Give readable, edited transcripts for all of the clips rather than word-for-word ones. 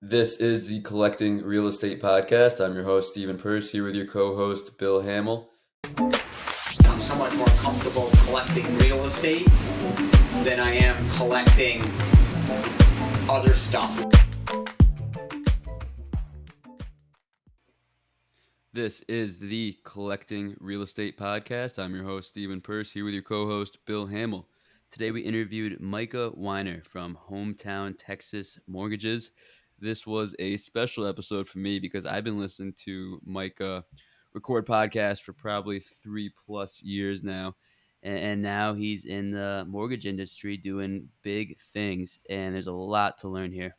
This is the Collecting Real Estate Podcast. I'm your host, Stephen Purse, here with your co-host, Bill Hamill. I'm somewhat more comfortable collecting real estate than I am collecting other stuff. This is the Collecting Real Estate Podcast. I'm your host, Stephen Purse, here with your co-host, Bill Hamill. Today we interviewed Micah Wiener from Hometown Texas Mortgages. This was a special episode for me because I've been listening to Micah record podcasts for probably 3+ years now. And now he's in the mortgage industry doing big things. And there's a lot to learn here.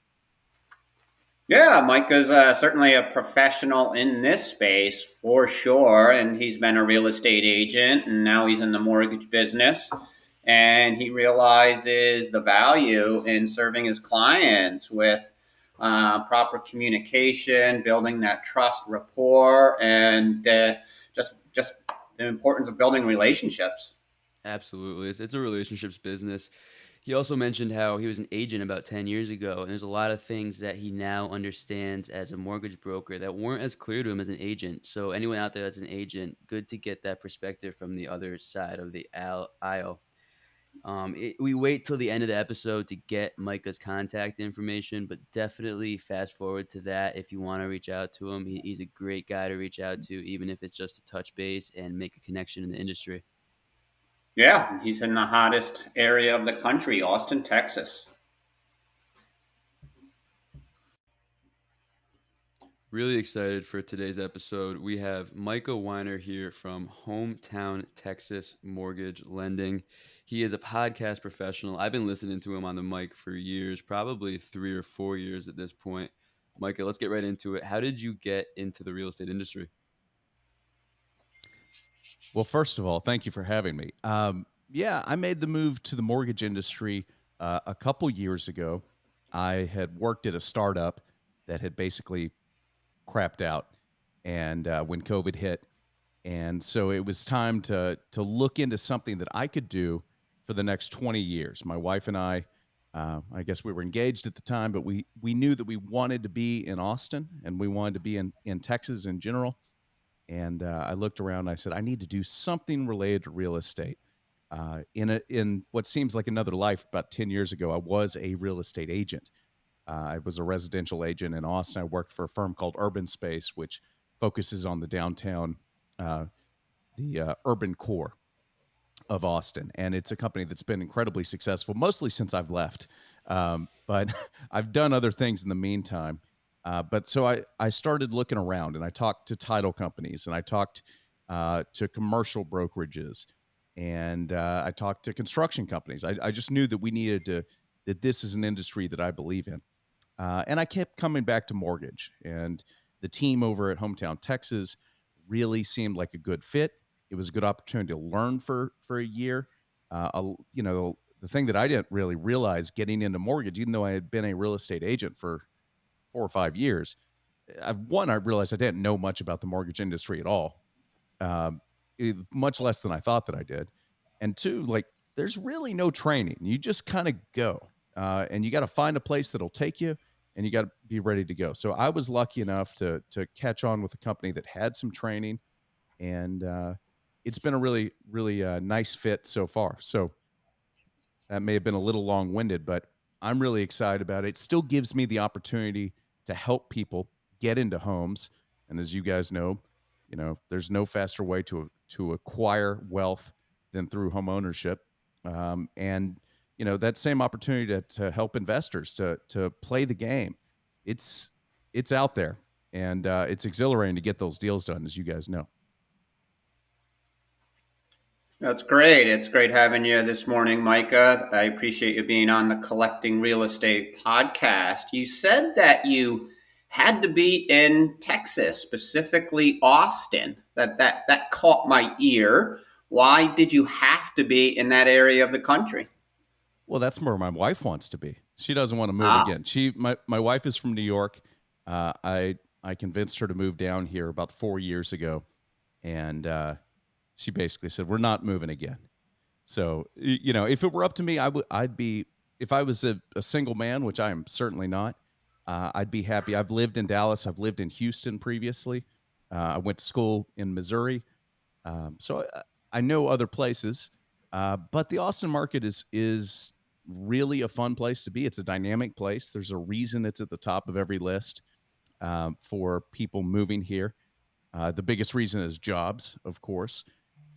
Yeah, Micah's certainly a professional in this space for sure. And he's been a real estate agent and now he's in the mortgage business. And he realizes the value in serving his clients with proper communication, building that trust rapport, and just the importance of building relationships. Absolutely. It's a relationships business. He also mentioned how he was an agent about 10 years ago, and there's a lot of things that he now understands as a mortgage broker that weren't as clear to him as an agent. So anyone out there that's an agent, good to get that perspective from the other side of the aisle. We wait till the end of the episode to get Micah's contact information, but definitely fast forward to that if you want to reach out to him. He's a great guy to reach out to, even if it's just to touch base and make a connection in the industry. Yeah, he's in the hottest area of the country, Austin, Texas. Really excited for today's episode. We have Micah Wiener here from Hometown Texas Mortgage Lending. He is a podcast professional. I've been listening to him on the mic for years, probably 3 or 4 years at this point. Micah, let's get right into it. How did you get into the real estate industry? Well, first of all, thank you for having me. I made the move to the mortgage industry a couple years ago. I had worked at a startup that had basically crapped out, and when COVID hit, and so it was time to look into something that I could do for the next 20 years. My wife and I guess we were engaged at the time, but we knew that we wanted to be in Austin, and we wanted to be in Texas in general. And I looked around and I said, I need to do something related to real estate. In what seems like another life, about 10 years ago, I was a real estate agent. I was a residential agent in Austin. I worked for a firm called Urban Space, which focuses on the downtown, the urban core of Austin. And it's a company that's been incredibly successful, mostly since I've left. But I've done other things in the meantime. But so I started looking around, and I talked to title companies, and I talked to commercial brokerages, and I talked to construction companies. I just knew that we needed that this is an industry that I believe in. And I kept coming back to mortgage, and the team over at Hometown Texas really seemed like a good fit. It was a good opportunity to learn for a year. The thing that I didn't really realize getting into mortgage, even though I had been a real estate agent for 4 or 5 years, I realized I didn't know much about the mortgage industry at all, much less than I thought that I did. And two, like, there's really no training. You just kind of go, and you got to find a place that'll take you, and you got to be ready to go. So I was lucky enough to catch on with a company that had some training, and it's been a really, really nice fit so far. So that may have been a little long-winded, but I'm really excited about it. It still gives me the opportunity to help people get into homes. And as you guys know, there's no faster way to acquire wealth than through home ownership. And that same opportunity to help investors to play the game. It's out there, and it's exhilarating to get those deals done, as you guys know. That's great. It's great having you this morning, Micah. I appreciate you being on the Collecting Real Estate podcast. You said that you had to be in Texas, specifically Austin. That caught my ear. Why did you have to be in that area of the country? Well, that's where my wife wants to be. She doesn't want to move again. My wife is from New York. I convinced her to move down here about 4 years ago, and she basically said, we're not moving again. So, if it were up to me, I'd be, if I was a single man, which I am certainly not, I'd be happy. I've lived in Dallas. I've lived in Houston previously. I went to school in Missouri, so I know other places. But the Austin market is really a fun place to be. It's a dynamic place. There's a reason it's at the top of every list for people moving here. The biggest reason is jobs, of course,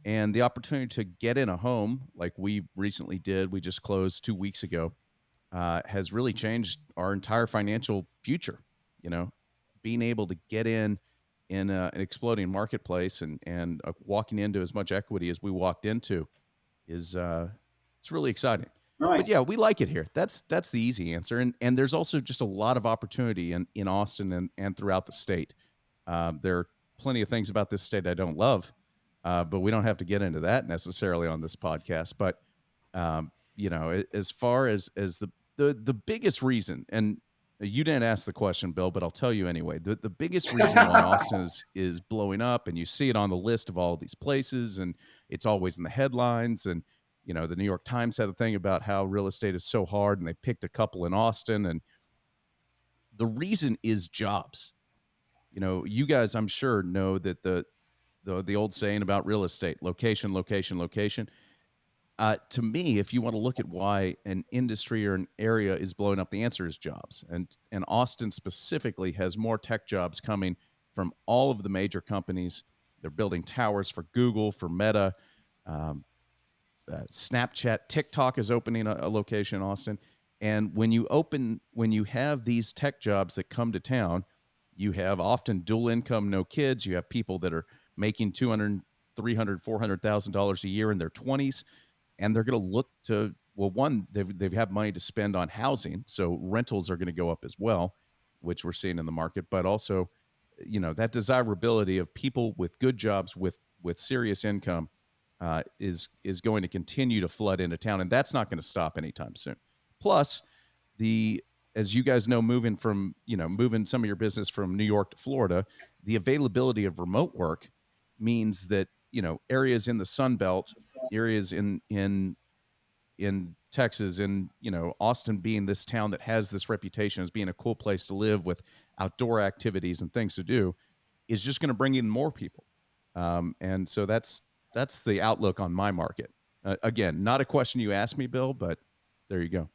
and the opportunity to get in a home like we recently did. We just closed 2 weeks ago. Has really changed our entire financial future. You know, being able to get in an exploding marketplace and walking into as much equity as we walked into is it's really exciting. But Right. yeah, we like it here. That's the easy answer. And there's also just a lot of opportunity in Austin and throughout the state. There are plenty of things about this state I don't love, but we don't have to get into that necessarily on this podcast. But as far as the biggest reason, and you didn't ask the question, Bill, but I'll tell you anyway. The biggest reason why Austin is blowing up, and you see it on the list of all these places, and it's always in the headlines, and the New York Times had a thing about how real estate is so hard, and they picked a couple in Austin, and the reason is jobs. You guys, I'm sure, know that the old saying about real estate: location, location, location. To me, if you want to look at why an industry or an area is blowing up, the answer is jobs. And Austin specifically has more tech jobs coming from all of the major companies. They're building towers for Google, for Meta, um, Snapchat, TikTok is opening a location in Austin. And when you have these tech jobs that come to town, you have often dual income, no kids. You have people that are making 200, 300, $400,000 a year in their 20s, and they're going to look to, well, one, they've had money to spend on housing, so rentals are going to go up as well, which we're seeing in the market. But also, that desirability of people with good jobs with serious income is going to continue to flood into town, and that's not going to stop anytime soon. Plus, the as you guys know, moving some of your business from New York to Florida, the availability of remote work means that areas in the Sun Belt, areas in Texas, and Austin being this town that has this reputation as being a cool place to live with outdoor activities and things to do, is just going to bring in more people. And so that's the outlook on my market. Again, not a question you asked me, Bill, but there you go.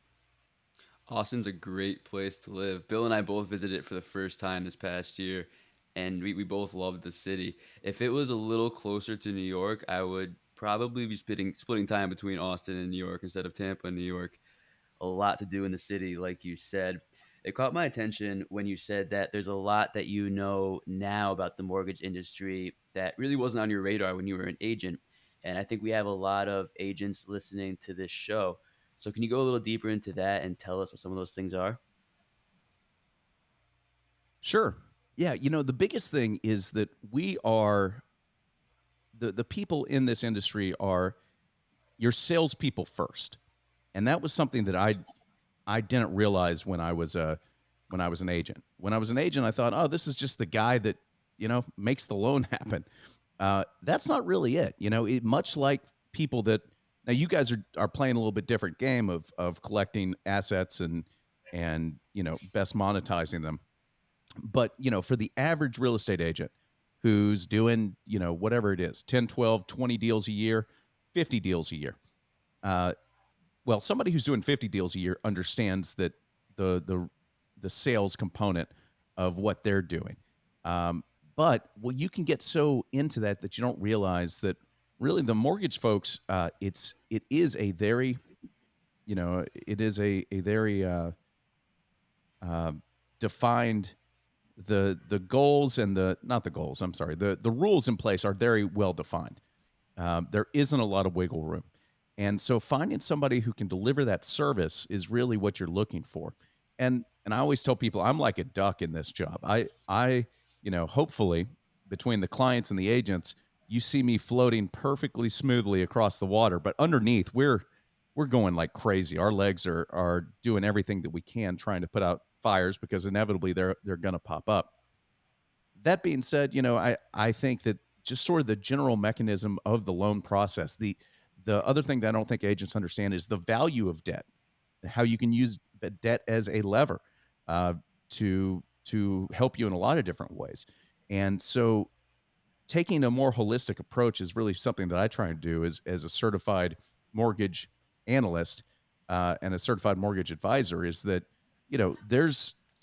Austin's a great place to live. Bill and I both visited it for the first time this past year, and we both loved the city. If it was a little closer to New York, I would probably be splitting time between Austin and New York instead of Tampa and New York. A lot to do in the city, like you said. It caught my attention when you said that there's a lot that you know now about the mortgage industry that really wasn't on your radar when you were an agent. And I think we have a lot of agents listening to this show. So can you go a little deeper into that and tell us what some of those things are? Sure. Yeah, the biggest thing is that we are the people in this industry are your salespeople first, and that was something that I didn't realize when I was an agent. When I was an agent, I thought, oh, this is just the guy that makes the loan happen. That's not really it. Much like people that now you guys are playing a little bit different game of collecting assets and best monetizing them. But for the average real estate agent who's doing whatever it is, 10, 12, 20 deals a year, 50 deals a year, uh, well, somebody who's doing 50 deals a year understands that the sales component of what they're doing. But you can get so into that you don't realize that really the mortgage folks, it is a very uh, defined. The goals and the not the goals. I'm sorry. The rules in place are very well defined. There isn't a lot of wiggle room. And so finding somebody who can deliver that service is really what you're looking for. And I always tell people I'm like a duck in this job. Hopefully between the clients and the agents, you see me floating perfectly smoothly across the water, but underneath we're going like crazy. Our legs are doing everything that we can trying to put out fires because inevitably they're going to pop up. That being said, I think that just sort of the general mechanism of the loan process, the other thing that I don't think agents understand is the value of debt, how you can use debt as a lever. to help you in a lot of different ways. And so taking a more holistic approach is really something that I try and do as a certified mortgage analyst and a certified mortgage advisor, is that,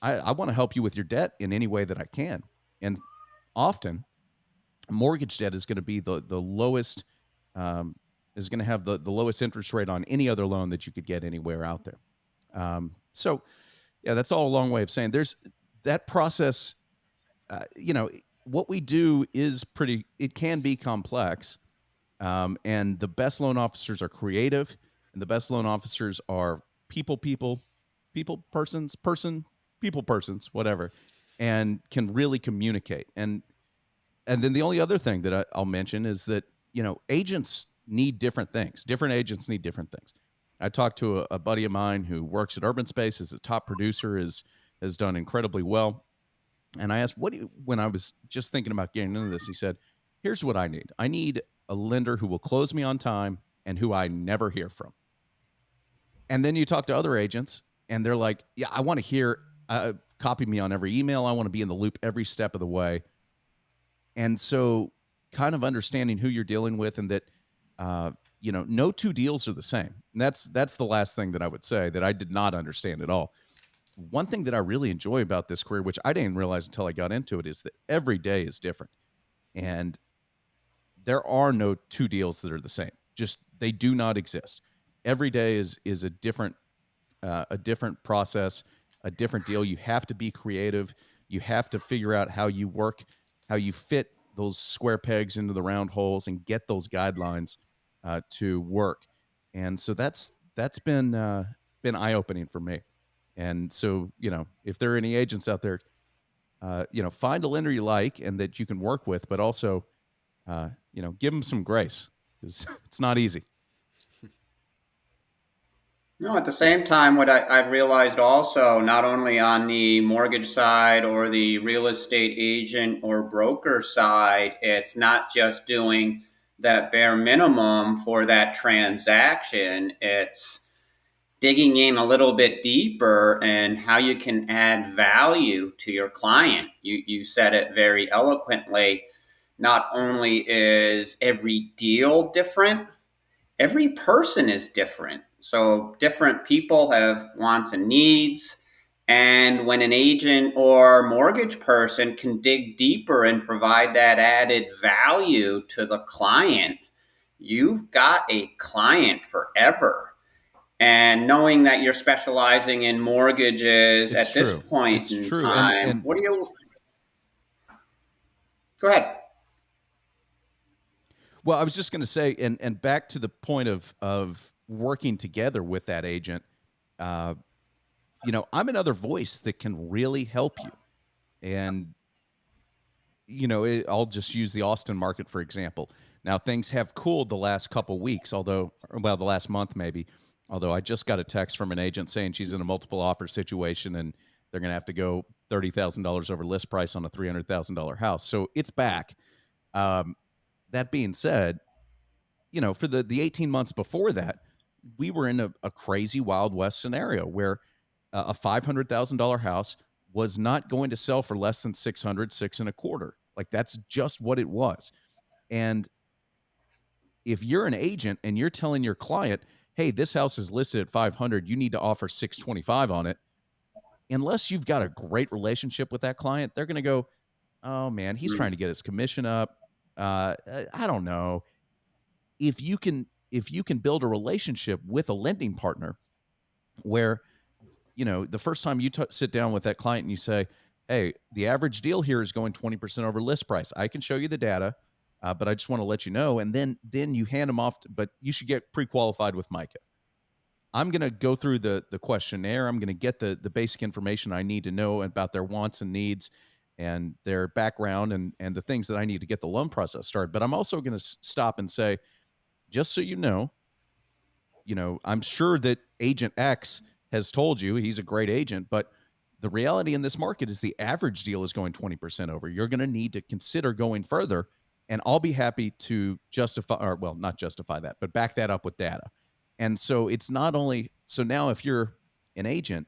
I want to help you with your debt in any way that I can. And often mortgage debt is going to be the lowest, is going to have the lowest interest rate on any other loan that you could get anywhere out there. So yeah, that's all a long way of saying there's that process. What we do is it can be complex. And the best loan officers are creative, and the best loan officers are people, persons, whatever, and can really communicate. And then the only other thing that I'll mention is that, agents need different things. Different agents need different things. I talked to a buddy of mine who works at Urban Space, is a top producer, has done incredibly well. And I asked, when I was just thinking about getting into this, he said, here's what I need. I need a lender who will close me on time and who I never hear from. And then you talk to other agents and they're like, yeah, I want to hear, copy me on every email. I want to be in the loop every step of the way. And so kind of understanding who you're dealing with, and that, no two deals are the same. And that's the last thing that I would say that I did not understand at all. One thing that I really enjoy about this career, which I didn't realize until I got into it, is that every day is different. And there are no two deals that are the same. Just, they do not exist. Every day is a different process, a different deal. You have to be creative. You have to figure out how you work, how you fit those square pegs into the round holes and get those guidelines to work. And so that's been eye-opening for me. And so, if there are any agents out there, find a lender you like and that you can work with, but also, give them some grace, because it's not easy. At the same time, what I've realized also, not only on the mortgage side or the real estate agent or broker side, it's not just doing that bare minimum for that transaction. It's digging in a little bit deeper and how you can add value to your client. You said it very eloquently. Not only is every deal different, every person is different. So different people have wants and needs. And when an agent or mortgage person can dig deeper and provide that added value to the client, you've got a client forever. And knowing that you're specializing in mortgages at this point in time, and what do you... Go ahead. Well, I was just going to say, and back to the point of working together with that agent, I'm another voice that can really help you. And, I'll just use the Austin market, for example. Now, things have cooled the last couple weeks, the last month maybe, although I just got a text from an agent saying she's in a multiple offer situation and they're going to have to go $30,000 over list price on a $300,000 house. So it's back. That being said, for the 18 months before that, we were in a crazy Wild West scenario where a $500,000 house was not going to sell for less than $600,000, $625,000. Like, that's just what it was. And if you're an agent and you're telling your client, hey, this house is listed at 500, you need to offer 625 on it, unless you've got a great relationship with that client, they're going to go, oh man, he's trying to get his commission up. I don't know. If you can build a relationship with a lending partner where, the first time you sit down with that client and you say, hey, the average deal here is going 20% over list price. I can show you the data, but I just want to let you know. And then you hand them off, but you should get pre-qualified with Micah. I'm going to go through the questionnaire. I'm going to get the basic information I need to know about their wants and needs and their background and the things that I need to get the loan process started. But I'm also going to stop and say, just so you know, I'm sure that Agent X has told you he's a great agent, but the reality in this market is the average deal is going 20% over. You're going to need to consider going further, and I'll be happy to not justify that, but back that up with data. And so it's not only, so now if you're an agent,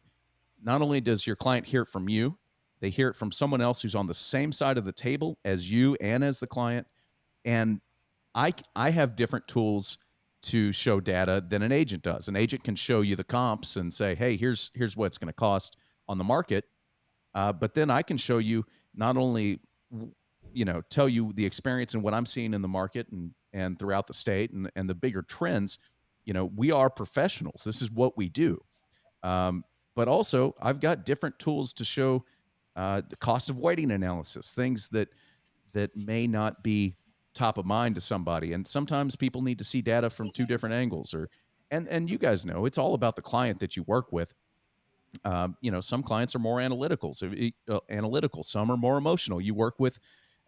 not only does your client hear it from you, they hear it from someone else who's on the same side of the table as you and as the client. And I have different tools to show data than an agent does. An agent can show you the comps and say, hey, here's what it's going to cost on the market. But then I can show you not only, tell you the experience and what I'm seeing in the market and throughout the state and the bigger trends. We are professionals. This is what we do. But also, I've got different tools to show the cost of waiting analysis, things that may not be top of mind to somebody. And sometimes people need to see data from two different angles. And you guys know it's all about the client that you work with. Some clients are more analytical, analytical. Some are more emotional. You work with.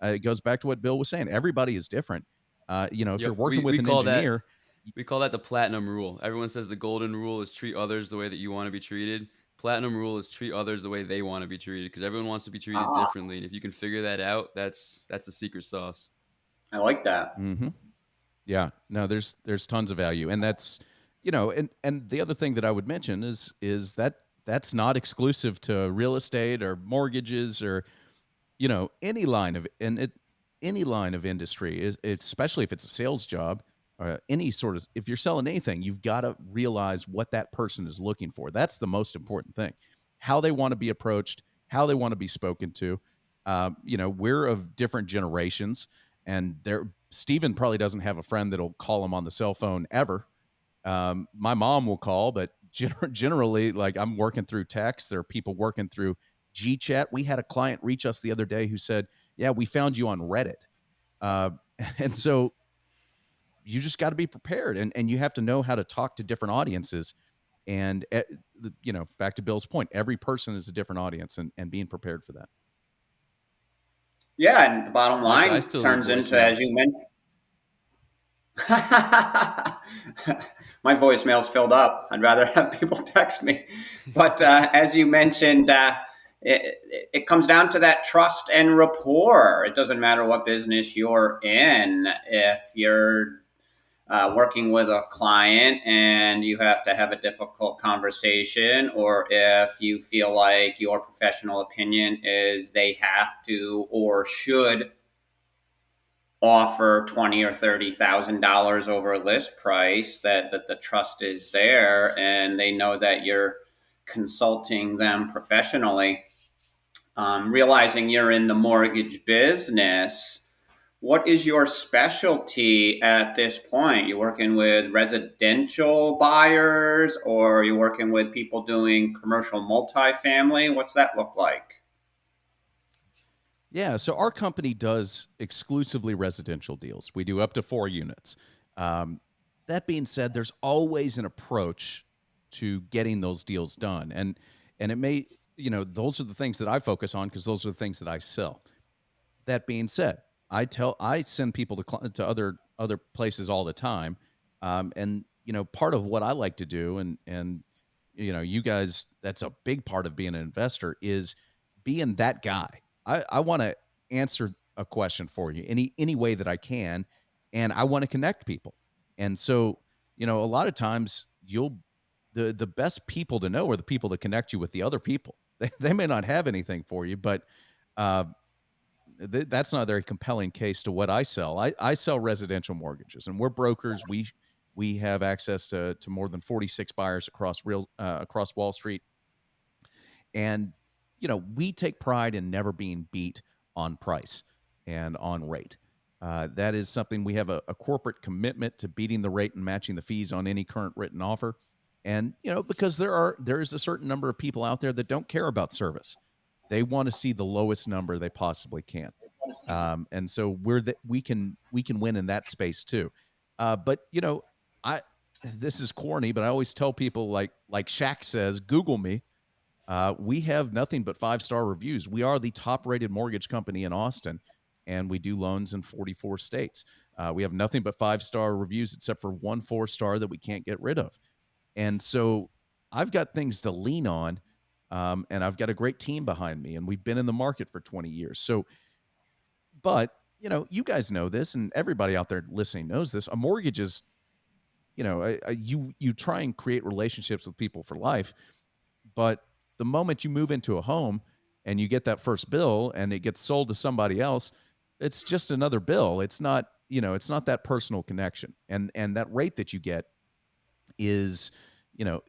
It goes back to what Bill was saying. Everybody is different. If you're Yep. working with We an call that engineer, we call that the platinum rule. Everyone says the golden rule is treat others the way that you want to be treated. Platinum rule is treat others the way they want to be treated, because everyone wants to be treated Ah, differently. And if you can figure that out, that's the secret sauce. I like that. mm-hmm. Yeah, no, there's tons of value, and that's and the other thing that I would mention is that that's not exclusive to real estate or mortgages or any line of any line of industry is, especially if it's a sales job or any sort of, if you're selling anything, you've got to realize what that person is looking for. That's the most important thing. How they want to be approached, how they want to be spoken to. We're of different generations, and Steven probably doesn't have a friend that'll call him on the cell phone ever. My mom will call, but generally, like, I'm working through text. There are people working through GChat. We had a client reach us the other day who said, yeah, we found you on Reddit. Uh, and so you just got to be prepared, and you have to know how to talk to different audiences. And, back to Bill's point, every person is a different audience, and being prepared for that. Yeah, and the bottom Micah, I line still leave turns into, as voicemails. you mentioned, my voicemail's filled up. I'd rather have people text me. But as you mentioned, it comes down to that trust and rapport. It doesn't matter what business you're in. If you're working with a client and you have to have a difficult conversation, or if you feel like your professional opinion is they have to or should offer $20,000 or $30,000 over list price, that the trust is there and they know that you're consulting them professionally. Realizing you're in the mortgage business, what is your specialty at this point? You working with residential buyers, or you working with people doing commercial multifamily? What's that look like? Yeah, so our company does exclusively residential deals. We do up to 4 units. Um, that being said, there's always an approach to getting those deals done, and it may, those are the things that I focus on because those are the things that I sell. That being said, I send people to other places all the time, and part of what I like to do, and you guys, that's a big part of being an investor is being that guy. I want to answer a question for you any way that I can, and I want to connect people. And so, a lot of times the best people to know are the people that connect you with the other people. They may not have anything for you, but uh, that's not a very compelling case to what I sell. I sell residential mortgages, and we're brokers. We have access to more than 46 buyers across Wall Street, and we take pride in never being beat on price and on rate. That is something we have a corporate commitment to beating the rate and matching the fees on any current written offer. And because there is a certain number of people out there that don't care about service. They want to see the lowest number they possibly can. And so we can win in that space too. But I this is corny, but I always tell people, like Shaq says, Google me. We have nothing but 5-star reviews. We are the top-rated mortgage company in Austin, and we do loans in 44 states. We have nothing but 5-star reviews except for one 4-star that we can't get rid of. And so I've got things to lean on, and I've got a great team behind me, and we've been in the market for 20 years. So, but you guys know this, and everybody out there listening knows this. A mortgage is, you try and create relationships with people for life, but the moment you move into a home and you get that first bill and it gets sold to somebody else, it's just another bill. It's not, it's not that personal connection. And that rate that you get is,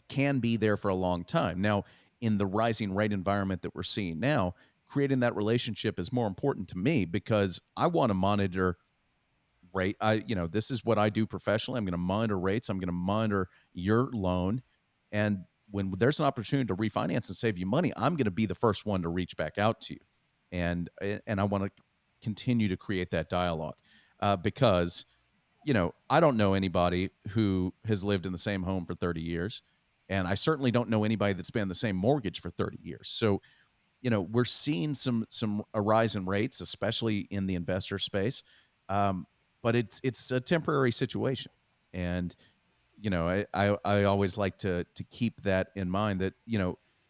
can be there for a long time. Now, in the rising rate environment that we're seeing now, creating that relationship is more important to me because I want to monitor rate. This is what I do professionally. I'm going to monitor rates. I'm going to monitor your loan. And when there's an opportunity to refinance and save you money, I'm going to be the first one to reach back out to you. And I want to continue to create that dialogue because I don't know anybody who has lived in the same home for 30 years. And I certainly don't know anybody that's been in the same mortgage for 30 years. So, we're seeing some a rise in rates, especially in the investor space. But it's a temporary situation. And, I always like to keep that in mind that,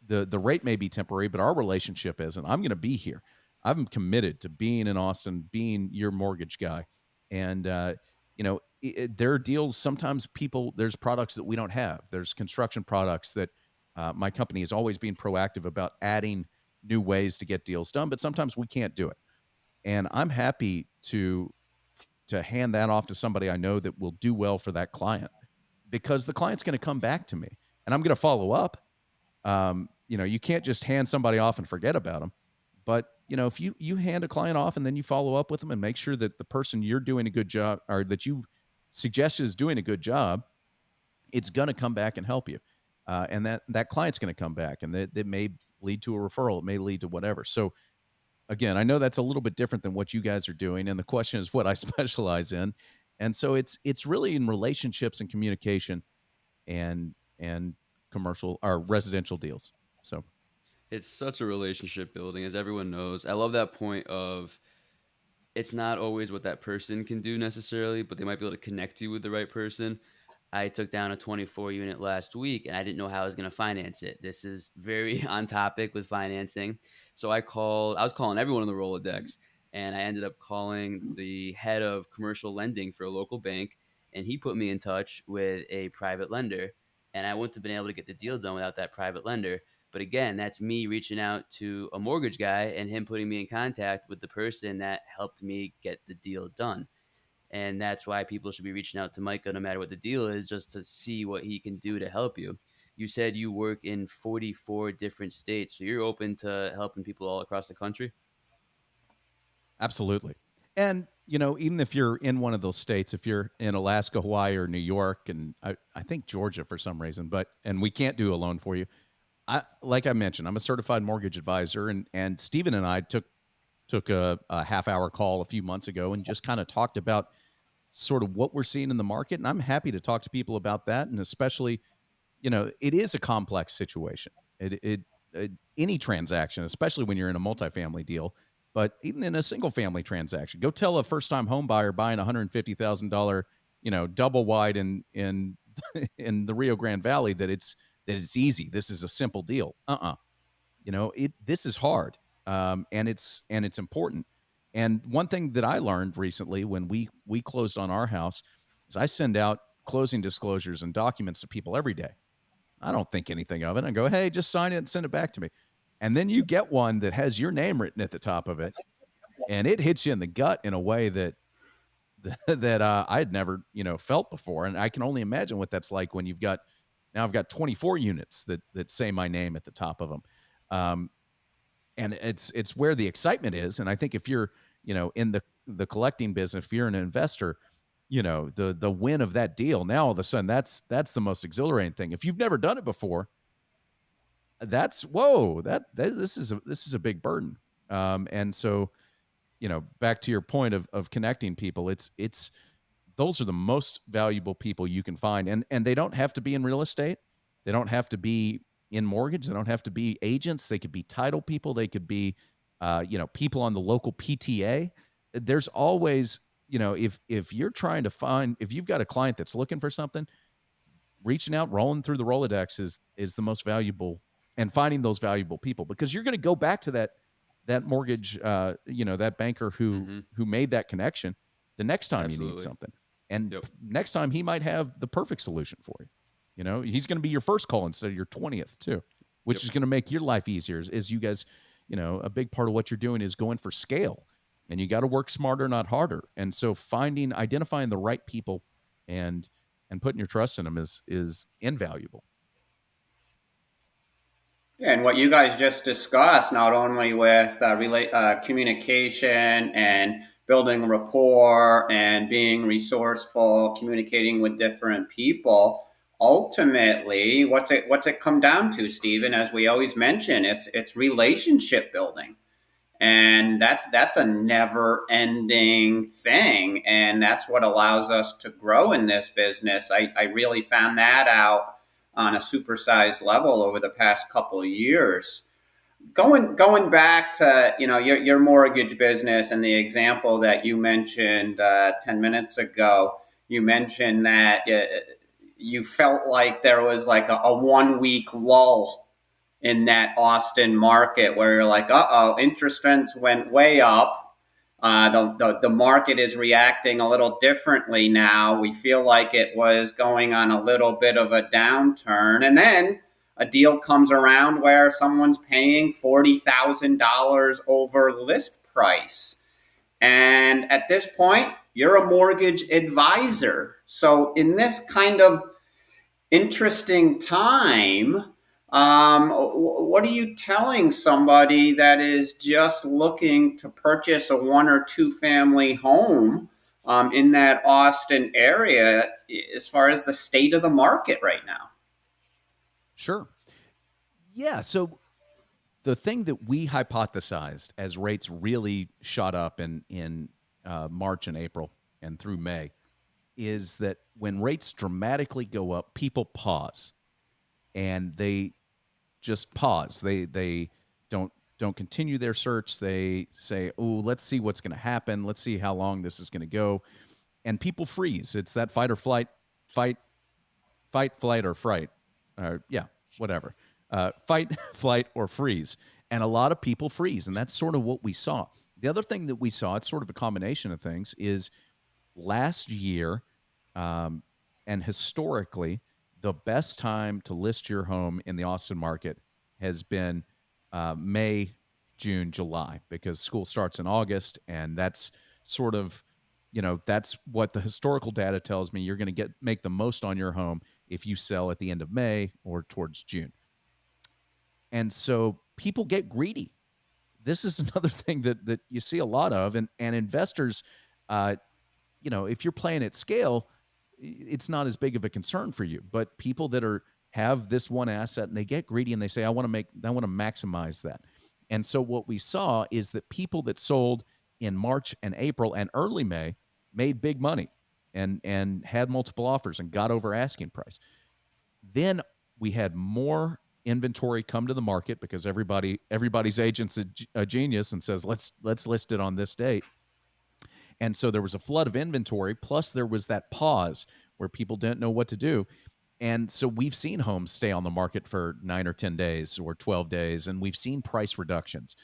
the rate may be temporary, but our relationship isn't. I'm going to be here. I'm committed to being in Austin, being your mortgage guy. And, there are deals. Sometimes there's products that we don't have. There's construction products that my company is always being proactive about adding new ways to get deals done, but sometimes we can't do it. And I'm happy to hand that off to somebody I know that will do well for that client because the client's going to come back to me and I'm going to follow up. You can't just hand somebody off and forget about them. But, if you hand a client off and then you follow up with them and make sure that the person you're doing a good job or that you suggested is doing a good job, it's going to come back and help you. And that client's going to come back and that may lead to a referral. It may lead to whatever. So again, I know that's a little bit different than what you guys are doing. And the question is what I specialize in. And so it's really in relationships and communication and commercial or residential deals. So It's such a relationship building, as everyone knows. I love that point of it's not always what that person can do necessarily, but they might be able to connect you with the right person. I took down a 24 unit last week and I didn't know how I was going to finance it. This is very on topic with financing. So I was calling everyone on the Rolodex and I ended up calling the head of commercial lending for a local bank. And he put me in touch with a private lender. And I wouldn't have been able to get the deal done without that private lender. But again, that's me reaching out to a mortgage guy and him putting me in contact with the person that helped me get the deal done. And that's why people should be reaching out to Micah no matter what the deal is, just to see what he can do to help you. You said you work in 44 different states, so you're open to helping people all across the country? absolutely. And, even if you're in one of those states, if you're in Alaska, Hawaii, or New York, and I think Georgia for some reason, and we can't do a loan for you. Like I mentioned, I'm a certified mortgage advisor, and Stephen and I took a half-hour call a few months ago and just kind of talked about sort of what we're seeing in the market. And I'm happy to talk to people about that. And especially, it is a complex situation. Any transaction, especially when you're in a multifamily deal, but even in a single family transaction, go tell a first-time home buyer buying $150,000, double wide in in the Rio Grande Valley that it's easy. This is a simple deal. This is hard. And it's important. And one thing that I learned recently when we closed on our house is I send out closing disclosures and documents to people every day. I don't think anything of it. I go, hey, just sign it and send it back to me. And then you get one that has your name written at the top of it, and it hits you in the gut in a way that I had never felt before. And I can only imagine what that's like when I've got 24 units that say my name at the top of them. And it's where the excitement is. And I think if you're, in the collecting business, if you're an investor, the win of that deal, now all of a sudden that's the most exhilarating thing. If you've never done it before, this is a big burden. And so, back to your point of connecting people, it's those are the most valuable people you can find. And they don't have to be in real estate. They don't have to be in mortgage. They don't have to be agents. They could be title people. They could be, people on the local PTA. There's always, if you're trying to find, if you've got a client that's looking for something, reaching out, rolling through the Rolodex is the most valuable, and finding those valuable people, because you're going to go back to that mortgage, that banker who made that connection the next time you need something. And next time he might have the perfect solution for you. He's going to be your first call instead of your 20th too. which is going to make your life easier. As you guys, a big part of what you're doing is going for scale, and you got to work smarter, not harder. And so identifying the right people and putting your trust in them is invaluable. Yeah, and what you guys just discussed, not only with communication and building rapport and being resourceful, communicating with different people. Ultimately, what's it come down to, Stephen? As we always mention, it's relationship building, and that's a never ending thing, and that's what allows us to grow in this business. I really found that out on a supersized level over the past couple of years. Going back to your mortgage business and the example that you mentioned 10 minutes ago, you mentioned that you felt like there was like a 1 week lull in that Austin market where you're like, interest rates went way up. The market is reacting a little differently now. We feel like it was going on a little bit of a downturn. And then a deal comes around where someone's paying $40,000 over list price. And at this point, you're a mortgage advisor. So in this kind of interesting time, what are you telling somebody that is just looking to purchase a 1 or 2 family home in that Austin area as far as the state of the market right now? Sure. Yeah. So the thing that we hypothesized as rates really shot up in March and April and through May is that when rates dramatically go up, people pause, and they just pause. They don't continue their search. They say, "Oh, let's see what's going to happen. Let's see how long this is going to go," and people freeze. It's that fight or flight, fight, flight, or fright. Yeah, whatever. Fight, flight, or freeze. And a lot of people freeze, and that's sort of what we saw. The other thing that we saw, it's sort of a combination of things, is last year, and historically, the best time to list your home in the Austin market has been May, June, July, because school starts in August, and that's sort of, that's what the historical data tells me. You're going to make the most on your home if you sell at the end of May or towards June. And so people get greedy. This is another thing that you see a lot of, and investors, if you're playing at scale, it's not as big of a concern for you. But people that have this one asset and they get greedy and they say, I want to maximize that. And so what we saw is that people that sold in March and April and early May made big money and had multiple offers and got over asking price. Then we had more inventory come to the market because everybody's agent's a genius and says, let's list it on this date. And so there was a flood of inventory, plus there was that pause where people didn't know what to do. And so we've seen homes stay on the market for 9 or 10 days or 12 days, and we've seen price reductions,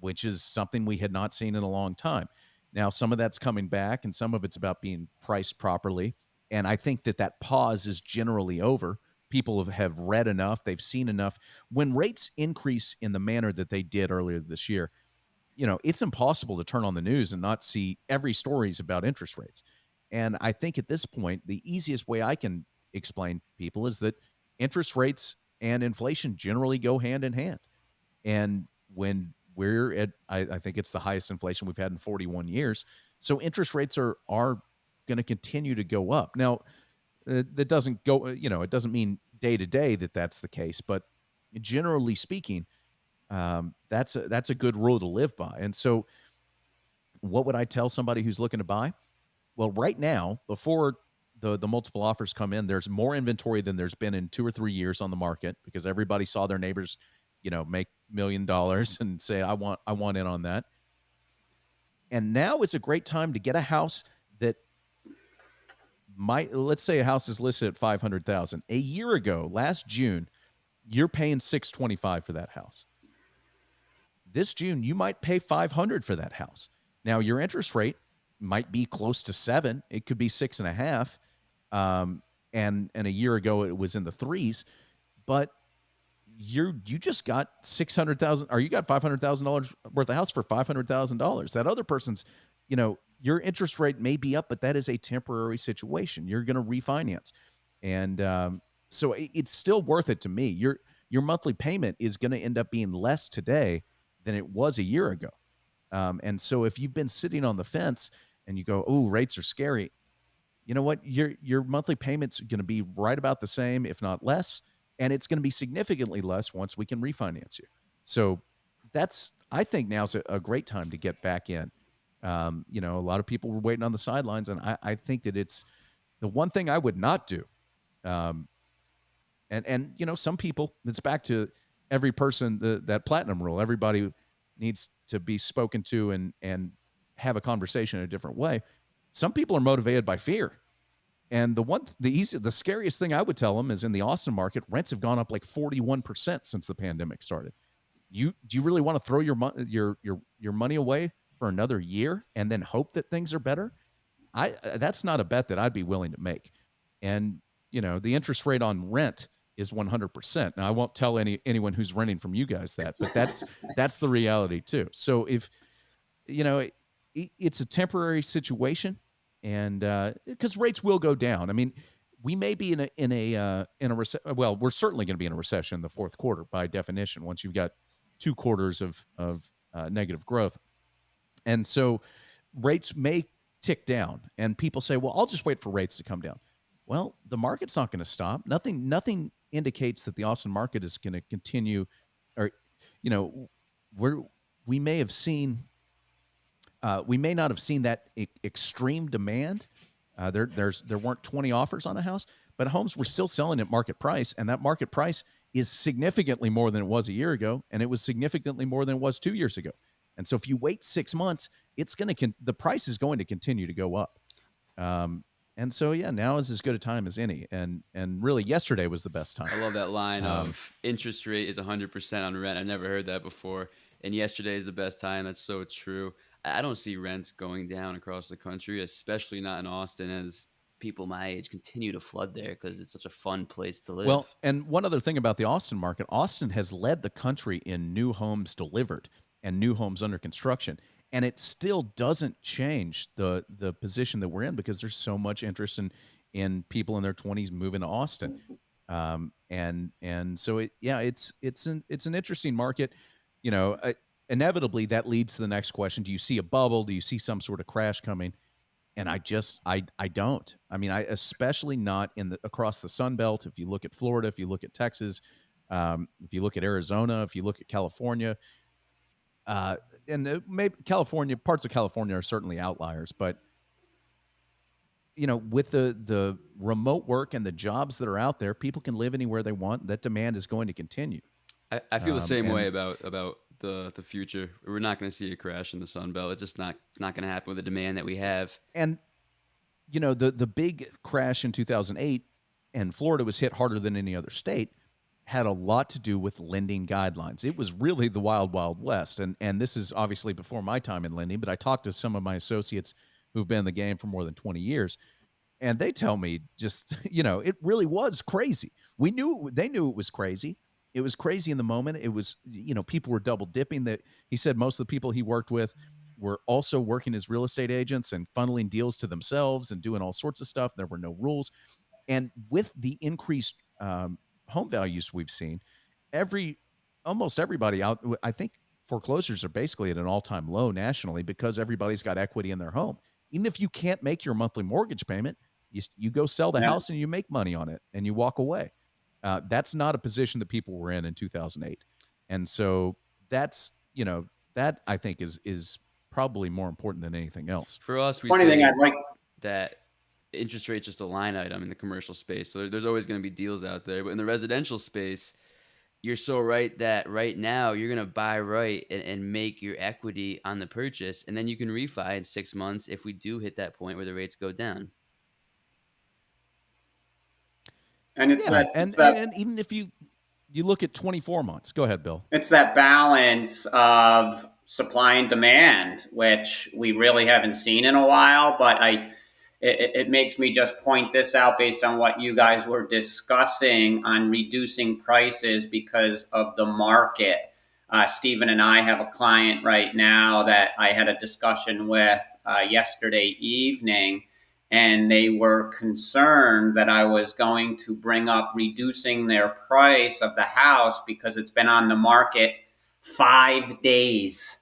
which is something we had not seen in a long time. Now, some of that's coming back, and some of it's about being priced properly. And I think that pause is generally over. People have read enough. They've seen enough. When rates increase in the manner that they did earlier this year, it's impossible to turn on the news and not see every stories about interest rates. And I think at this point, the easiest way I can explain to people is that interest rates and inflation generally go hand in hand. And when we're at, I think it's the highest inflation we've had in 41 years. So interest rates are going to continue to go up. Now, that doesn't go, it doesn't mean day to day that's the case, but generally speaking, that's a good rule to live by. And so what would I tell somebody who's looking to buy? Well, right now, before the multiple offers come in, there's more inventory than there's been in 2 or 3 years on the market because everybody saw their neighbors, make $1 million and say, I want in on that. And now is a great time to get a house that let's say a house is listed at $500,000. A year ago, last June, you're paying $625 for that house. This June, you might pay $500 for that house. Now, your interest rate might be close to 7. It could be 6.5. And a year ago, it was in the 3s. But you just got 600,000, or you got $500,000 worth of house for $500,000. That other person's, your interest rate may be up, but that is a temporary situation. You're going to refinance, and so it's still worth it to me. Your monthly payment is going to end up being less today than it was a year ago. And so if you've been sitting on the fence and you go, "Oh, rates are scary," you know what? Your monthly payment's going to be right about the same, if not less, and it's going to be significantly less once we can refinance you. So I think now's a great time to get back in. A lot of people were waiting on the sidelines, and I think that it's the one thing I would not do. Um, and some people, it's back to every person, that platinum rule. Everybody needs to be spoken to and have a conversation in a different way. Some people are motivated by fear. And the scariest thing I would tell them is, in the Austin market, rents have gone up like 41% since the pandemic started. Do you really want to throw your money away for another year and then hope that things are better? That's not a bet that I'd be willing to make. And the interest rate on rent is 100%. Now, I won't tell anyone who's renting from you guys that, but that's the reality too. So if it's a temporary situation, and because rates will go down. I mean, we may be in a recession. Well, we're certainly going to be in a recession in the fourth quarter by definition, once you've got 2 quarters of negative growth. And so rates may tick down, and people say, well, I'll just wait for rates to come down. Well, the market's not going to stop. Nothing indicates that the Austin market is going to continue, or we may have seen. We may not have seen that extreme demand. There weren't 20 offers on a house, but homes were still selling at market price, and that market price is significantly more than it was a year ago, and it was significantly more than it was 2 years ago. And so if you wait 6 months, the price is going to continue to go up. And so, yeah, now is as good a time as any. And really, yesterday was the best time. I love that line of interest rate is 100% on rent. I never heard that before. And yesterday is the best time. That's so true. I don't see rents going down across the country, especially not in Austin, as people my age continue to flood there because it's such a fun place to live. Well, and one other thing about the Austin market, Austin has led the country in new homes delivered and new homes under construction. And it still doesn't change the position that we're in, because there's so much interest in people in their 20s moving to Austin. And so it's an interesting market. Inevitably that leads to the next question. Do you see a bubble? Do you see some sort of crash coming? And I don't. I mean, especially not across the Sun Belt. If you look at Florida, if you look at Texas, if you look at Arizona, if you look at California, and maybe parts of California are certainly outliers, but with the remote work and the jobs that are out there, people can live anywhere they want. That demand is going to continue. I feel the same way about the future. We're not going to see a crash in the Sun Belt. It's just not going to happen with the demand that we have. And the big crash in 2008, and Florida was hit harder than any other state, had a lot to do with lending guidelines. It was really the wild, wild west. And this is obviously before my time in lending, but I talked to some of my associates who've been in the game for more than 20 years. And they tell me just, it really was crazy. They knew it was crazy. It was crazy in the moment. It was, people were double dipping. That he said most of the people he worked with were also working as real estate agents and funneling deals to themselves and doing all sorts of stuff. There were no rules. And with the increased home values we've seen, almost everybody out, I think foreclosures are basically at an all-time low nationally, because everybody's got equity in their home. Even if you can't make your monthly mortgage payment, you go sell the house and you make money on it and you walk away. That's not a position that people were in 2008. And so that's, that I think is probably more important than anything else. For us, we Funny thing I'd like that interest rate's just a line item in the commercial space. So there's always going to be deals out there. But in the residential space, you're so right that right now you're going to buy right and make your equity on the purchase. And then you can refi in 6 months if we do hit that point where the rates go down. And it's and even if you look at 24 months, go ahead, Bill. It's that balance of supply and demand, which we really haven't seen in a while. But it makes me just point this out based on what you guys were discussing on reducing prices because of the market. Stephen and I have a client right now that I had a discussion with yesterday evening, and they were concerned that I was going to bring up reducing their price of the house because it's been on the market 5 days.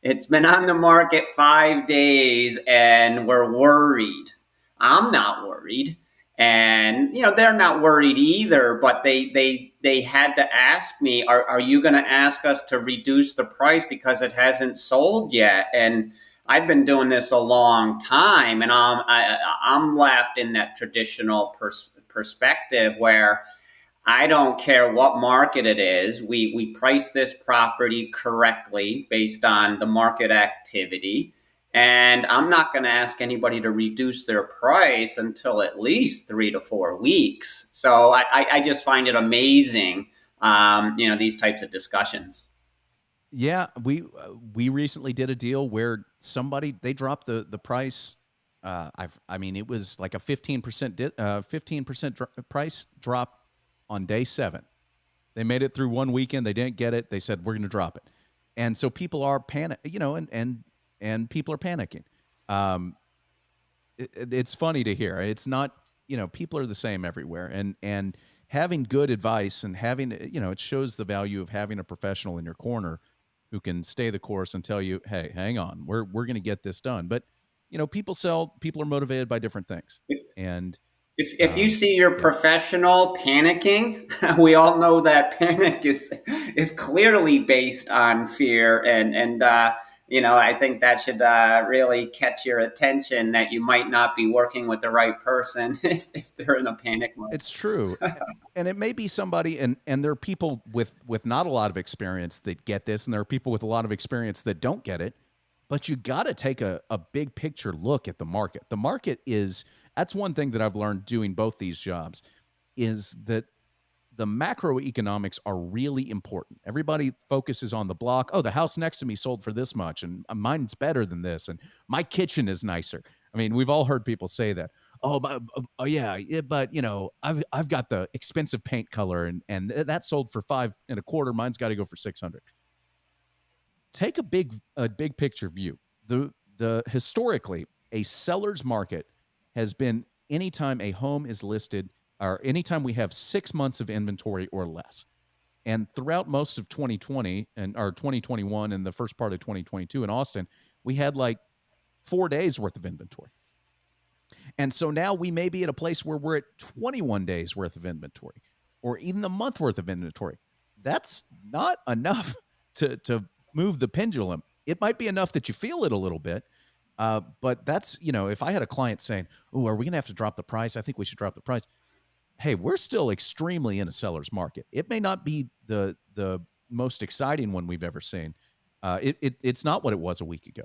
It's been on the market 5 days and we're worried. I'm not worried. And they're not worried either, but they had to ask me, are you going to ask us to reduce the price because it hasn't sold yet? And I've been doing this a long time, and I'm left in that traditional perspective where I don't care what market it is. We price this property correctly based on the market activity. And I'm not going to ask anybody to reduce their price until at least 3 to 4 weeks. So I just find it amazing, these types of discussions. Yeah, we recently did a deal where they dropped the price. I mean, it was like a 15% price drop on day 7. They made it through one weekend. They didn't get it. They said, we're going to drop it. And so people are and people are panicking. It's funny to hear. It's not, people are the same everywhere. And having good advice and having, it shows the value of having a professional in your corner who can stay the course and tell you, hey, hang on, we're going to get this done. But, people are motivated by different things. And if you see your professional panicking, we all know that panic is clearly based on fear, and I think that should really catch your attention that you might not be working with the right person if they're in a panic mode. It's true. And it may be somebody, and there are people with not a lot of experience that get this, and there are people with a lot of experience that don't get it. But you got to take a big picture look at the market. The market that's one thing that I've learned doing both these jobs, is that the macroeconomics are really important. Everybody focuses on the block. Oh, the house next to me sold for this much, and mine's better than this, and my kitchen is nicer. I mean, we've all heard people say that. But I've got the expensive paint color, and that sold for $5.25. Mine's got to go for $600. Take a big picture view. The historically, a seller's market has been anytime a home is listed, or anytime we have 6 months of inventory or less. And throughout most of 2020 or 2021 and the first part of 2022 in Austin, we had like 4 days worth of inventory. And so now we may be at a place where we're at 21 days worth of inventory, or even a month worth of inventory. That's not enough to move the pendulum. It might be enough that you feel it a little bit. But that's, if I had a client saying, oh, are we going to have to drop the price? I think we should drop the price. Hey, we're still extremely in a seller's market. It may not be the most exciting one we've ever seen. It's not what it was a week ago,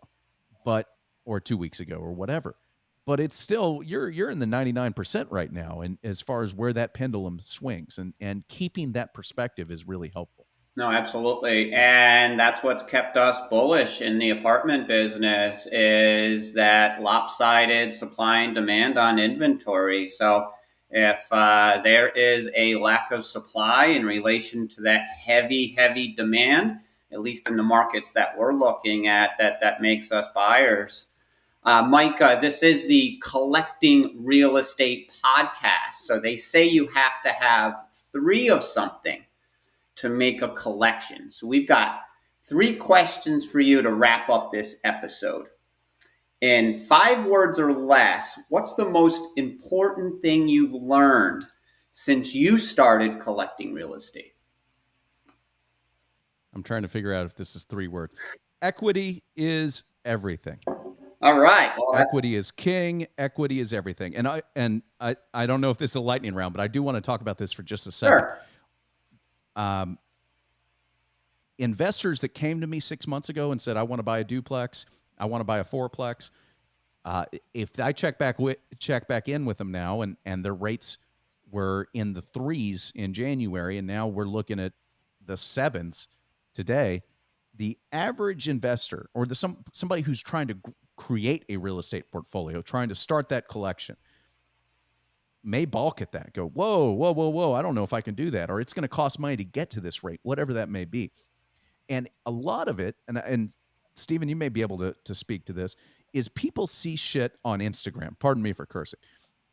or 2 weeks ago, or whatever. But it's still, you're in the 99% right now. And as far as where that pendulum swings, and keeping that perspective is really helpful. No, absolutely. And that's what's kept us bullish in the apartment business, is that lopsided supply and demand on inventory. So if there is a lack of supply in relation to that heavy demand, at least in the markets that we're looking at, that makes us buyers. Micah, this is the Collecting Real Estate podcast. So they say you have to have 3 of something to make a collection. So we've got 3 questions for you to wrap up this episode. In 5 words or less, what's the most important thing you've learned since you started collecting real estate? I'm trying to figure out if this is 3 words. Equity is everything. All right. Well, equity is king. Equity is everything. And I don't know if this is a lightning round, but I do want to talk about this for just a second. Sure. Investors that came to me 6 months ago and said, I want to buy a duplex, I want to buy a fourplex. If I check back in with them now, and their rates were in the 3s in January, and now we're looking at the 7s today, the average investor, or somebody who's trying to create a real estate portfolio, trying to start that collection, may balk at that, go, whoa, whoa, whoa, whoa, I don't know if I can do that, or it's going to cost money to get to this rate, whatever that may be. And a lot of it, and Stephen, you may be able to speak to this, is people see shit on Instagram. Pardon me for cursing.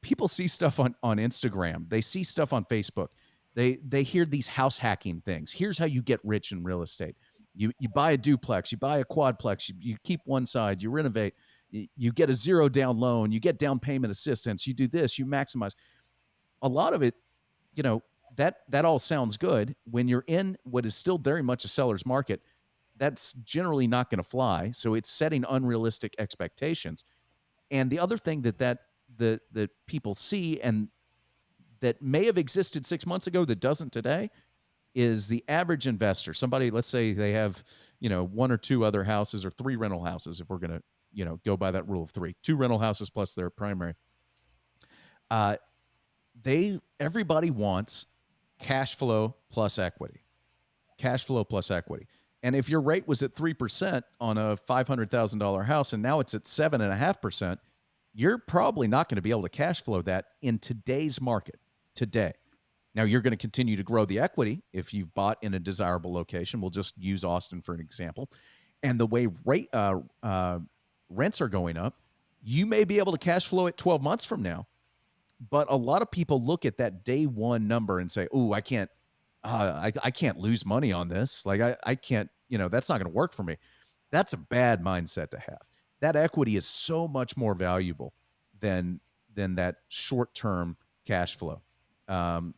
People see stuff on Instagram. They see stuff on Facebook. They hear these house hacking things. Here's how you get rich in real estate. You buy a duplex, you buy a quadplex, you keep one side, you renovate, you get a 0 down loan, you get down payment assistance, you do this, you maximize. A lot of it, you know, that all sounds good. When you're in what is still very much a seller's market, that's generally not going to fly. So it's setting unrealistic expectations. And the other thing that people see, and that may have existed 6 months ago that doesn't today, is the average investor. Somebody, let's say they have, 1 or 2 other houses, or 3 rental houses, if we're going to, go by that rule of 3, 2 rental houses plus their primary. Everybody wants cash flow plus equity. Cash flow plus equity. And if your rate was at 3% on a $500,000 house and now it's at 7.5%, you're probably not going to be able to cash flow that in today's market today. Now, you're going to continue to grow the equity if you've bought in a desirable location. We'll just use Austin for an example. And the way rents are going up, you may be able to cash flow it 12 months from now. But a lot of people look at that day one number and say, "Oh, I can't lose money on this. Like I can't, that's not going to work for me." That's a bad mindset to have. That equity is so much more valuable than that short-term cash flow. And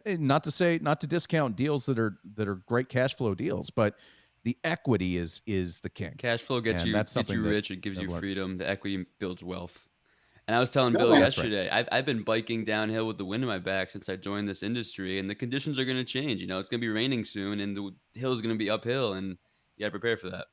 not to discount deals that are great cash flow deals, but the equity is the king. Cash flow gets you rich. It gives you freedom. The equity builds wealth. And I was telling Bill yesterday, right. I've been biking downhill with the wind in my back since I joined this industry, and the conditions are going to change. It's going to be raining soon, and the hill is going to be uphill, and you got to prepare for that.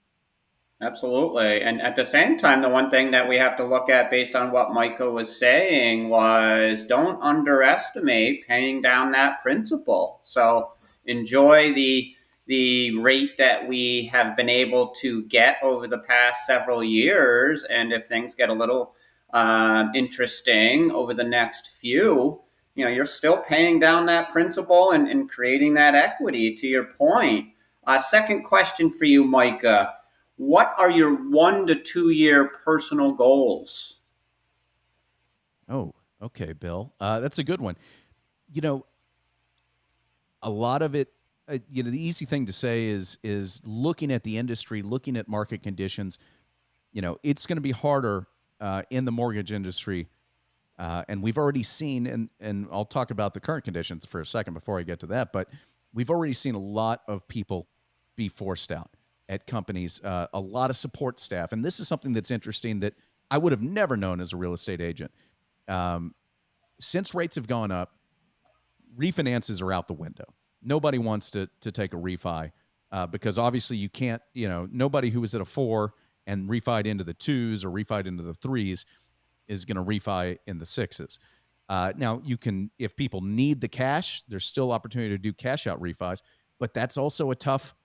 Absolutely. And at the same time, the one thing that we have to look at based on what Micah was saying was, don't underestimate paying down that principal. So enjoy the rate that we have been able to get over the past several years. And if things get a little interesting over the next few, you're still paying down that principal and creating that equity, to your point. Second question for you, Micah. What are your 1 to 2 year personal goals? Oh, okay, Bill. That's a good one. A lot of it, the easy thing to say is looking at the industry, looking at market conditions. It's going to be harder in the mortgage industry. And we've already seen, and I'll talk about the current conditions for a second before I get to that, but we've already seen a lot of people be forced out at companies, a lot of support staff. And this is something that's interesting that I would have never known as a real estate agent. Since rates have gone up, refinances are out the window. Nobody wants to take a refi because obviously you can't, nobody who was at a 4 and refied into the 2s or refied into the 3s is going to refi in the 6s. Now you can, if people need the cash, there's still opportunity to do cash out refis, but that's also a tough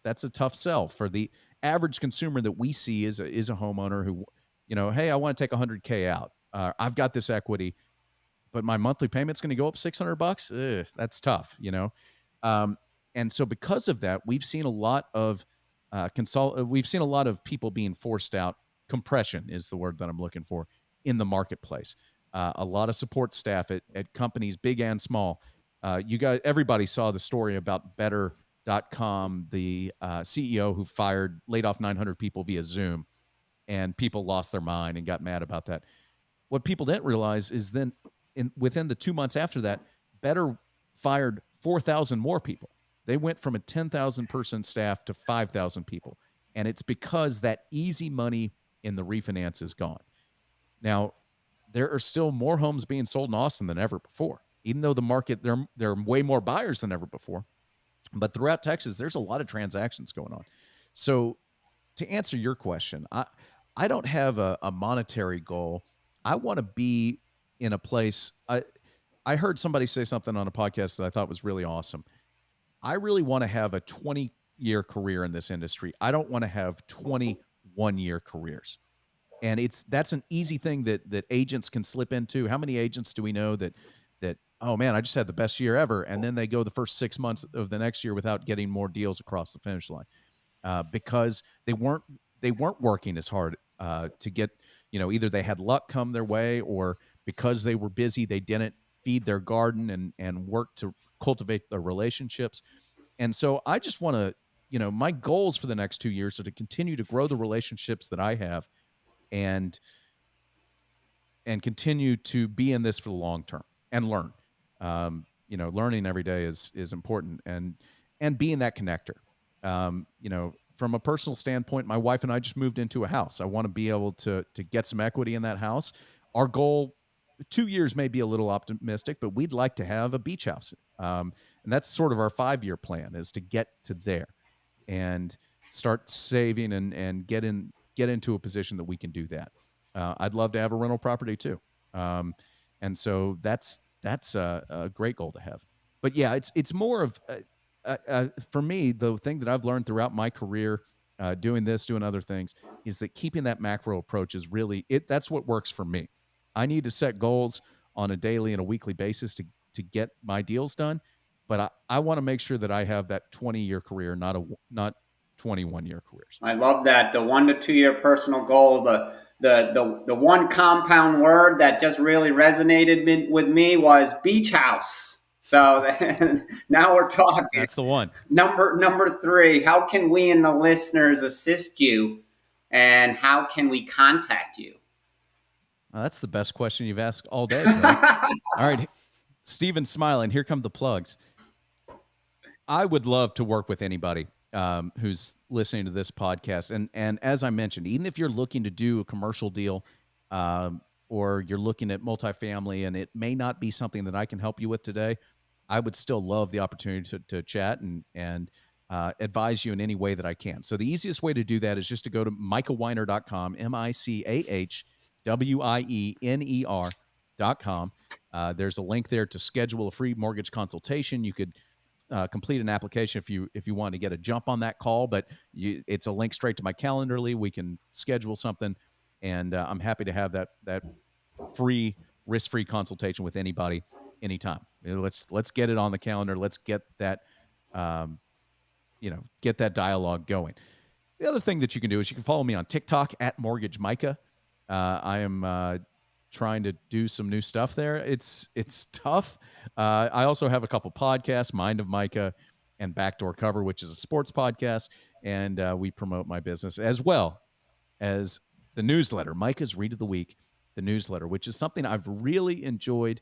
sell for the average consumer that we see is a homeowner who, hey, I want to take $100K out. I've got this equity, but my monthly payment's going to go up $600. That's tough, and so because of that, we've seen a lot of we've seen a lot of people being forced out. Compression is the word that I'm looking for in the marketplace. A lot of support staff at companies, big and small. Everybody saw the story about Better.com, the CEO who laid off 900 people via Zoom, and people lost their mind and got mad about that. What people didn't realize is then within the 2 months after that, Better fired 4,000 more people. They went from a 10,000 person staff to 5,000 people. And it's because that easy money in the refinance is gone. Now, there are still more homes being sold in Austin than ever before, even though the market, there are way more buyers than ever before. But throughout Texas, there's a lot of transactions going on. So to answer your question, I don't have a monetary goal. I want to be in a place. I heard somebody say something on a podcast that I thought was really awesome. I really want to have a 20-year career in this industry. I don't want to have 21-year careers. And that's an easy thing that agents can slip into. How many agents do we know that oh man, I just had the best year ever, and then they go the first 6 months of the next year without getting more deals across the finish line, because they weren't working as hard to get, either they had luck come their way, or because they were busy, they didn't feed their garden and work to cultivate their relationships. And so I just want to, my goals for the next 2 years are to continue to grow the relationships that I have, and continue to be in this for the long term and learn. Learning every day is important, and being that connector. From a personal standpoint, my wife and I just moved into a house. I want to be able to get some equity in that house. Our goal, 2 years may be a little optimistic, but we'd like to have a beach house. And that's sort of our 5-year plan, is to get to there and start saving and get into a position that we can do that. I'd love to have a rental property too. And so that's a great goal to have. But yeah, it's more of, for me, the thing that I've learned throughout my career, doing other things, is that keeping that macro approach is really that's what works for me. I need to set goals on a daily and a weekly basis to get my deals done. But I want to make sure that I have that 20-year career, not 21-year careers. I love that. The 1 to 2 year personal goal, the one compound word that just really resonated with me was beach house. So now we're talking. That's the one. Number 3, how can we and the listeners assist you, and how can we contact you? Well, that's the best question you've asked all day. All right, Steven's smiling. Here come the plugs. I would love to work with anybody who's listening to this podcast. And as I mentioned, even if you're looking to do a commercial deal, or you're looking at multifamily, and it may not be something that I can help you with today, I would still love the opportunity to chat and advise you in any way that I can. So the easiest way to do that is just to go to micahwiener.com, MICAHWIENER.com. There's a link there to schedule a free mortgage consultation. You could complete an application if you want to get a jump on that call, but it's a link straight to my Calendarly. We can schedule something, and I'm happy to have that free, risk-free consultation with anybody anytime. Let's get it on the calendar. Let's get that get that dialogue going. The other thing that you can do is you can follow me on TikTok at Mortgage Micah. I am trying to do some new stuff there. It's tough. I also have a couple podcasts, Mind of Micah and Backdoor Cover, which is a sports podcast, and we promote my business, as well as the newsletter, Micah's Read of the Week, the newsletter, which is something I've really enjoyed.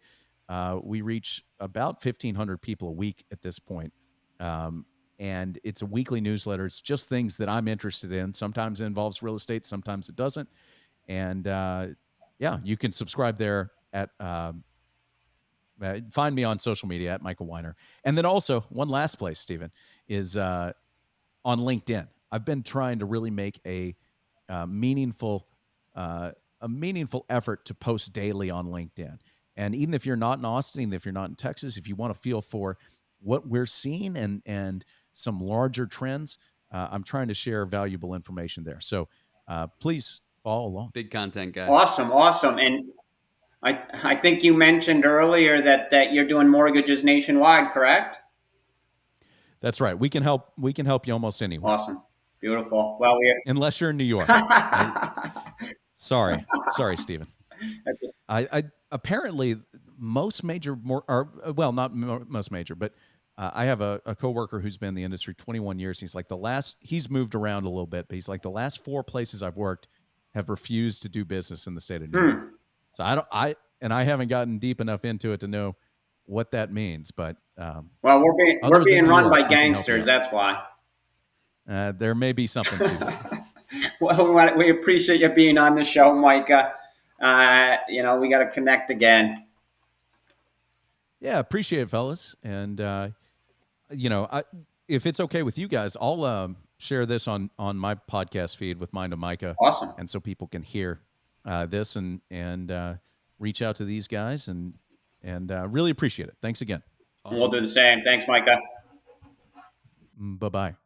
We reach about 1,500 people a week at this point. And it's a weekly newsletter. It's just things that I'm interested in. Sometimes it involves real estate, sometimes it doesn't. And yeah, you can subscribe there at find me on social media at Micah Wiener. And then also, one last place, Stephen, is on LinkedIn. I've been trying to really make a meaningful effort to post daily on LinkedIn. And even if you're not in Austin, even if you're not in Texas, if you want to feel for what we're seeing and some larger trends, I'm trying to share valuable information there. So please follow along. Big content guy. Awesome. And I think you mentioned earlier that you're doing mortgages nationwide, correct? That's right. We can help you almost anywhere. Awesome. Beautiful. Well, unless you're in New York. Sorry, Stephen. That's just... I apparently most major not most major, but I have a coworker who's been in the industry 21 years. He's like he's moved around a little bit, but he's like, the last 4 places I've worked have refused to do business in the state of New York. So I haven't gotten deep enough into it to know what that means, but well, we're being run by gangsters. That's why. There may be something to that. Well, we appreciate you being on the show, Micah. We got to connect again. Yeah, appreciate it, fellas. And if it's okay with you guys, I'll share this on my podcast feed with Mind of Micah. Awesome. And so people can hear this and reach out to these guys and really appreciate it. Thanks again. Awesome. We'll do the same. Thanks, Micah. Bye-bye.